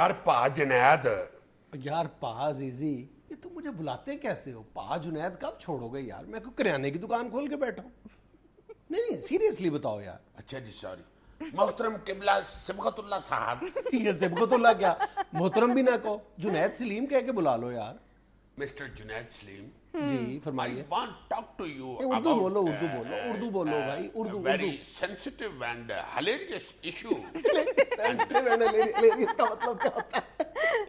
یار پا جنید. یار پا عزیزی یہ تم مجھے بلاتے کیسے ہو؟ پا جنید کب چھوڑو گے یار؟ میں کوئی کریانے کی دکان کھول کے بیٹھا ہوں. نہیں سیریسلی بتاؤ یار. اچھا جی سوری. محترم قبلہ صبغت اللہ صاحب. یہ صبغت اللہ کیا؟ محترم بھی نہ کہو, جنید سلیم کہہ کے بلا لو یار. مسٹر جنید سلیم. جی فرمائیے. I want to talk to you Urdu بولو about اردو بولو اردو بولو بھائی Urdu. very sensitive and hilarious issue. Sensitive and hilarious کا مطلب کیا ہوتا ہے؟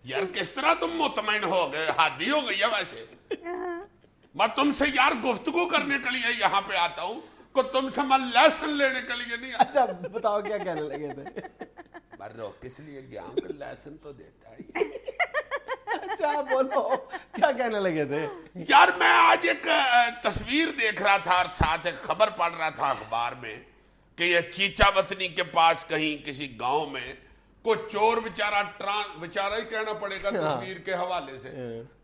یار کس طرح تم مطمئن ہو گئے؟ حادی ہو گئی ہے ویسے. میں تم سے یار گفتگو کرنے کے لیے یہاں پہ آتا ہوں, کو تم سے میں لیسن لینے کے لیے نہیں آتا. اچھا بتاؤ کیا کہنے لگے تھے؟ میں روک کس لیے گیا ہوں کہ لیسن تو دیتا ہے. اچھا بولو کیا کہنے لگے تھے؟ یار میں آج ایک تصویر دیکھ رہا تھا اور ساتھ ایک خبر پڑھ رہا تھا اخبار میں کہ یہ چیچا وطنی کے پاس کہیں کسی گاؤں میں کوئی چور بیچارہ ہی کہنا پڑے گا تصویر کے حوالے سے,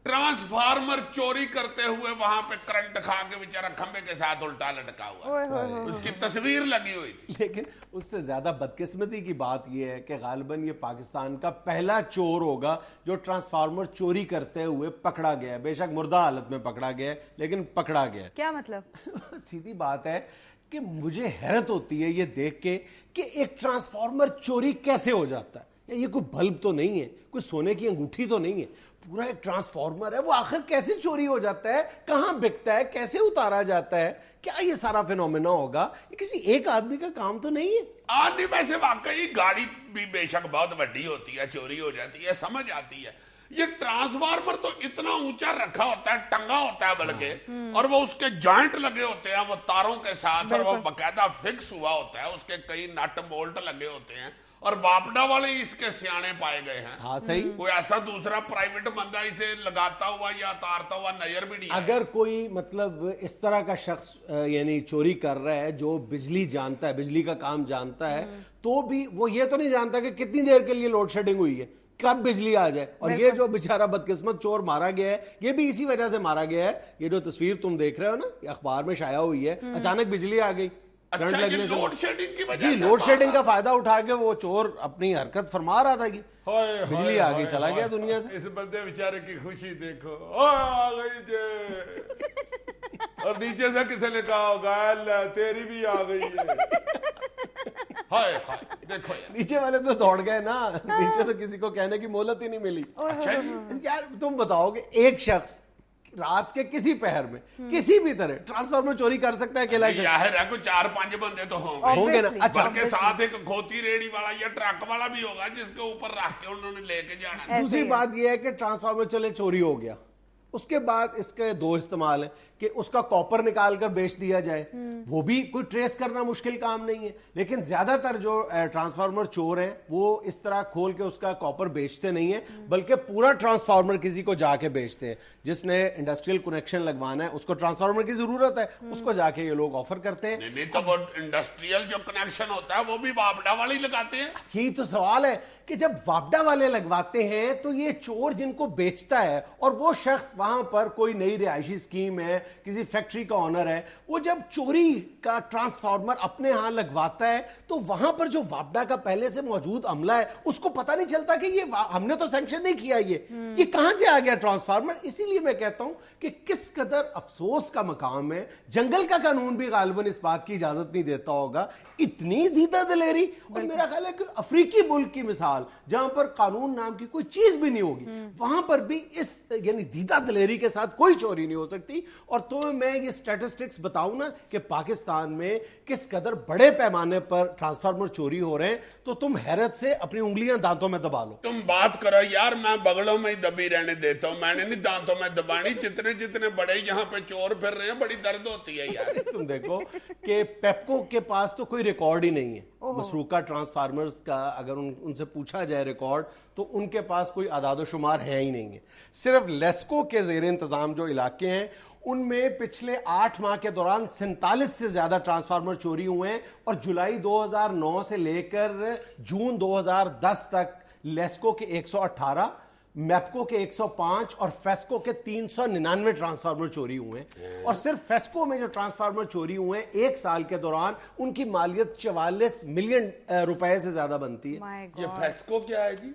ٹرانسفارمر چوری کرتے ہوئے وہاں پہ کرنٹ کھا کے بیچارہ کھمبے کے ساتھ الٹا لٹکا ہوا, اس کی تصویر لگی ہوئی تھی. لیکن اس سے زیادہ بدقسمتی کی بات یہ ہے کہ غالباً یہ پاکستان کا پہلا چور ہوگا جو ٹرانسفارمر چوری کرتے ہوئے پکڑا گیا ہے. بے شک مردہ حالت میں پکڑا گیا ہے لیکن پکڑا گیا ہے. کیا مطلب؟ سیدھی بات ہے کہ مجھے حیرت ہوتی ہے یہ دیکھ کے کہ ایک ٹرانسفارمر چوری کیسے ہو جاتا ہے. یہ کوئی بلب تو نہیں ہے, کوئی سونے کی انگوٹھی تو نہیں ہے, پورا ایک ٹرانسفارمر ہے. وہ آخر کیسے چوری ہو جاتا ہے, کہاں بکتا ہے, کیسے اتارا جاتا ہے؟ کیا یہ سارا فینومینا ہوگا؟ یہ کسی ایک آدمی کا کام تو نہیں ہے. نہیں ویسے واقعی گاڑی بھی بے شک بہت بڑی ہوتی ہے, چوری ہو جاتی ہے, سمجھ آتی ہے. یہ ٹرانسفارمر تو اتنا اونچا رکھا ہوتا ہے, ٹنگا ہوتا ہے بلکہ, اور وہ اس کے جوائنٹ لگے ہوتے ہیں وہ تاروں کے ساتھ, اور وہ باقاعدہ فکس ہوا ہوتا ہے, اس کے کئی نٹ بولٹ لگے ہوتے ہیں, اور واپڈا والے اس کے سیانے پائے گئے ہیں. ہاں صحیح. کوئی ایسا دوسرا پرائیویٹ بندہ اسے لگاتا ہوا یا اتارتا ہوا نظر بھی نہیں. اگر کوئی مطلب اس طرح کا شخص یعنی چوری کر رہا ہے جو بجلی جانتا ہے, بجلی کا کام جانتا ہے, تو بھی وہ یہ تو نہیں جانتا کہ کتنی دیر کے لیے لوڈ شیڈنگ ہوئی ہے, کب بجلی آ جائے. اور یہ جو بیچارہ بدقسمت چور مارا گیا ہے یہ بھی اسی وجہ سے مارا گیا ہے. یہ جو تصویر تم دیکھ رہے ہو نا, یہ اخبار میں شائع ہوئی ہے, اچانک بجلی آ گئی کرنٹ لگنے سے. لوڈ شیڈنگ کی وجہ جی لوڈ شیڈنگ کا فائدہ اٹھا کے وہ چور اپنی حرکت فرما رہا تھا کہ بجلی آ گئی, چلا گیا دنیا سے. اس بندے بیچارے کی خوشی دیکھو, آ گئی جی, اور نیچے سے کسی نے کہا ہوگا اللہ تیری بھی آ گئی ہے. دیکھو نیچے والے تو دوڑ گئے نا, نیچے تو کسی کو کہنے کی مہلت ہی نہیں ملی. یار تم بتاؤ کہ ایک شخص رات کے کسی پہر میں کسی بھی طرح ٹرانسفارمر چوری کر سکتا ہے اکیلا شخص؟ ظاہر ہے کوئی 4-5 بندے تو ہوں گے نا. اچھا بلکہ ساتھ ایک کھوتی ریڑھی والا یا ٹرک والا بھی ہوگا جس کے اوپر رکھ کے انہوں نے لے کے جانا. دوسری بات یہ ہے کہ ٹرانسفارمر چلے چوری ہو گیا, اس کے بعد اس کے دو استعمال ہیں کہ اس کا کاپر نکال کر بیچ دیا جائے, وہ بھی کوئی ٹریس کرنا مشکل کام نہیں ہے. لیکن زیادہ تر جو ٹرانسفارمر چور ہیں وہ اس طرح کھول کے اس کا کاپر بیچتے نہیں ہیں, بلکہ پورا ٹرانسفارمر کسی کو جا کے بیچتے ہیں. جس نے انڈسٹریل کنیکشن لگوانا ہے, اس کو ٹرانسفارمر کی ضرورت ہے, اس کو جا کے یہ لوگ آفر کرتے ہیں. نہیں تو وہ انڈسٹریل جو کنیکشن ہوتا ہے وہ بھی واپڈا والے ہی لگاتے ہیں. یہی تو سوال ہے کہ جب واپڈا والے لگواتے ہیں تو یہ چور جن کو بیچتا ہے, اور وہ شخص وہاں پر کوئی نئی رہائشی اسکیم ہے, کسی فیکٹری کا آنر ہے, وہ جب چوری کا ٹرانسفارمر اپنے ہاں لگواتا ہے تو وہاں پر جو واپڈا کا پہلے سے موجود عملہ ہے اس کو پتہ نہیں چلتا کہ یہ ہم نے تو سینکشن نہیں کیا, یہ کہاں سے آ گیا ٹرانسفارمر. اسی لیے میں کہتا ہوں کہ کس قدر افسوس کا مقام ہے, جنگل کا قانون بھی غالباً اس بات کی اجازت نہیں دیتا ہوگا, اتنی دیدہ دلیری. اور میرا خیال ہے کہ افریقی ملک کی مثال جہاں پر قانون نام کی کوئی چیز بھی نہیں ہوگی, وہاں پر بھی اس یعنی دیدہ دلیری کے ساتھ کوئی چوری نہیں ہو سکتی. اور تمہیں میں یہ سٹیٹسٹکس بتاؤں نا کہ پاکستان میں کس قدر بڑے پیمانے پر ٹرانسفارمر چوری ہو رہے ہیں تو تم حیرت سے اپنی انگلیاں دانتوں میں دبا لو. تم بات کرو یار, میں بغلوں میں ہی دبی رہنے دیتا ہوں, میں نے نہیں دانتوں میں دبانی. جتنے بڑے یہاں پہ چور پھر رہے ہیں بڑی درد ہوتی ہے یار. تم دیکھو کہ پیپکو کے پاس تو کوئی ریکارڈ ہی نہیں ہے مسروقہ ٹرانسفارمرز کا. اگر ان سے پوچھا جائے ریکارڈ تو ان کے پاس کوئی اعداد و شمار ہے ہی نہیں ہے. صرف لیسکو کے زیر انتظام جو علاقے ہیں ان میں پچھلے 8 ماہ کے دوران 47 سے زیادہ ٹرانسفارمر چوری ہوئے ہیں, اور جولائی 2009 سے لے کر جون 2010 تک لیسکو کے 118, میپکو کے 105 اور فیسکو کے 399 ٹرانسفارمر چوری ہوئے ہیں، اور صرف فیسکو میں جو ٹرانسفارمر چوری ہوئے ہیں ایک سال کے دوران ان کی مالیت 44 ملین روپے سے زیادہ بنتی ہے۔ یہ فیسکو کیا ہے جی؟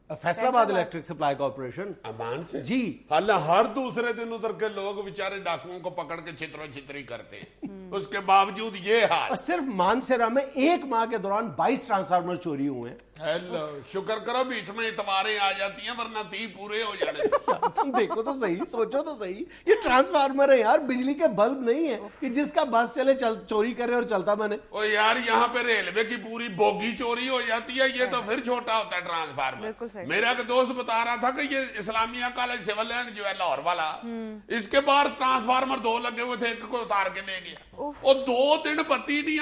فیصل آباد الیکٹرک سپلائی کارپوریشن، امان سے جی۔ حالانکہ ہر دوسرے دن ادھر کے لوگ بیچارے ڈاکوؤں کو پکڑ کے چھترو چھتری کرتے ہیں، اس کے باوجود یہ حال۔ اور صرف مانسیرا میں ایک ماہ کے دوران 22 ٹرانسفارمر چوری ہوئے ہیں۔ ہیلو، شکر کرو بیچ میں اتواریں آ جاتی ہیں ورنہ 30 پورے ہو جانے تھے۔ تم دیکھو تو صحیح، سوچو تو صحیح، یہ ٹرانسفارمر ہے یار، بجلی کے بلب نہیں ہے کہ جس کا بس چلے چوری کرے اور چلتا بنے۔ او یار یہاں پہ ریلوے کی پوری بوگی چوری ہو جاتی ہے، یہ تو پھر چھوٹا ہوتا ہے ٹرانسفارمر۔ میرا ایک دوست بتا رہا تھا کہ یہ اسلامیہ کالج سول لائن جو ہے لاہور والا، اس کے باہر ٹرانسفارمر 2 لگے ہوئے تھے، ایک کو اتار کے لے گیا، اور 2 دن بتی نہیں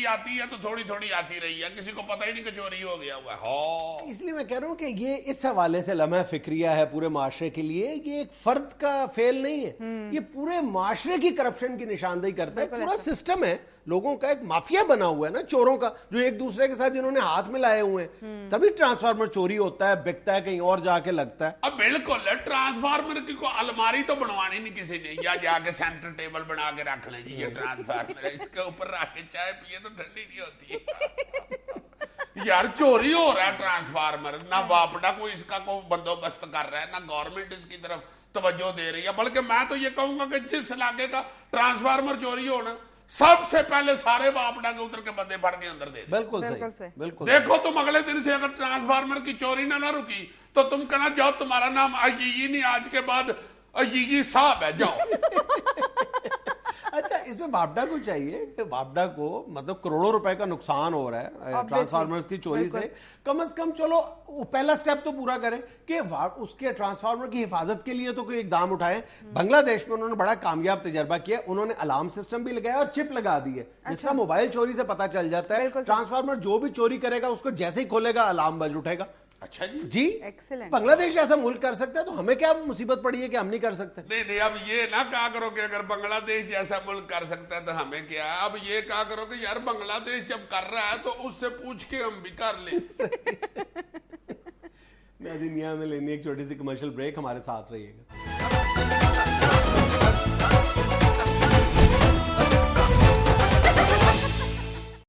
آتی ہے تو تھوڑی تھوڑی آتی رہی ہے، کسی کو پتہ ہی نہیں کہ چوری ہو گیا ہوا ہے۔ اس لیے میں کہہ رہا ہوں کہ یہ اس حوالے سے لمحہ فکریہ ہے پورے معاشرے کے لیے، یہ ایک فرد کا فیل نہیں ہے، یہ پورے معاشرے کی کرپشن کی نشاندہی کرتا ہے، پورا سسٹم ہے، لوگوں کا ایک مافیا بنا ہوا ہے نا، چوروں کا، جو ایک دوسرے کے ساتھ جنہوں نے ہاتھ میں لائے ہوئے ہیں، تبھی ٹرانسفارمر چوری ہوتا ہے، بکتا ہے، کہیں اور جا کے لگتا ہے۔ اب بالکل ٹرانسفارمر کی کوئی الماری تو بنوانی نہیں کسی نے، یا جا کے سینٹر ٹیبل بنا کے رکھ لیں جی یہ ٹرانسفارمر ہے، اس کے اوپر رکھ کے چائے پیے تو ٹھنڈی نہیں ہوتی۔ یار چوری ہو رہا ہے ٹرانسفارمر، نہ واپڈا کوئی اس کا کوئی بندوبست کر رہا ہے، نہ گورنمنٹ اس کی طرف توجہ دے رہی ہے، بلکہ میں تو یہ کہوں گا کہ جس علاقے کا ٹرانسفارمر چوری ہونا، سب سے پہلے سارے واپڈا کے اتر کے بندے پڑھ کے اندر دے دیں۔ بالکل صحیح، بالکل۔ دیکھو تم اگلے دن سے اگر ٹرانسفارمر کی چوری نہ رکی تو تم کہنا جاؤ تمہارا نام عجیجی نہیں، آج کے بعد عجیجی صاحب ہے، جاؤ۔ اچھا، اس میں واپڈا کو چاہیے کہ واپڈا کو مطلب کروڑوں روپے کا نقصان ہو رہا ہے ٹرانسفارمرز کی چوری سے، کم از کم چلو پہلا سٹیپ تو پورا کریں کہ اس کے ٹرانسفارمر کی حفاظت کے لیے تو کوئی اقدام اٹھائیں۔ بنگلہ دیش میں انہوں نے بڑا کامیاب تجربہ کیا، انہوں نے الارم سسٹم بھی لگایا اور چپ لگا دی ہے، جس طرح موبائل چوری سے پتہ چل جاتا ہے، ٹرانسفارمر جو بھی چوری کرے گا اس کو جیسے ہی کھولے گا الارم بج اٹھے گا۔ اچھا جی، بنگلہ دیش ایسا ملک کر سکتا ہے تو ہمیں کیا مصیبت پڑی ہے کہ ہم نہیں کر سکتے؟ نہیں، اب یہ نہ کہا کرو کہ اگر بنگلہ دیش جیسا ملک کر سکتا ہے تو ہمیں کیا ہے، اب یہ کہا کرو کہ یار بنگلہ دیش جب کر رہا ہے تو اس سے پوچھ کے ہم بھی کر لیں۔ ناظرین، یہاں میں لینی ایک چھوٹی سی کمرشل بریک، ہمارے ساتھ رہیے گا۔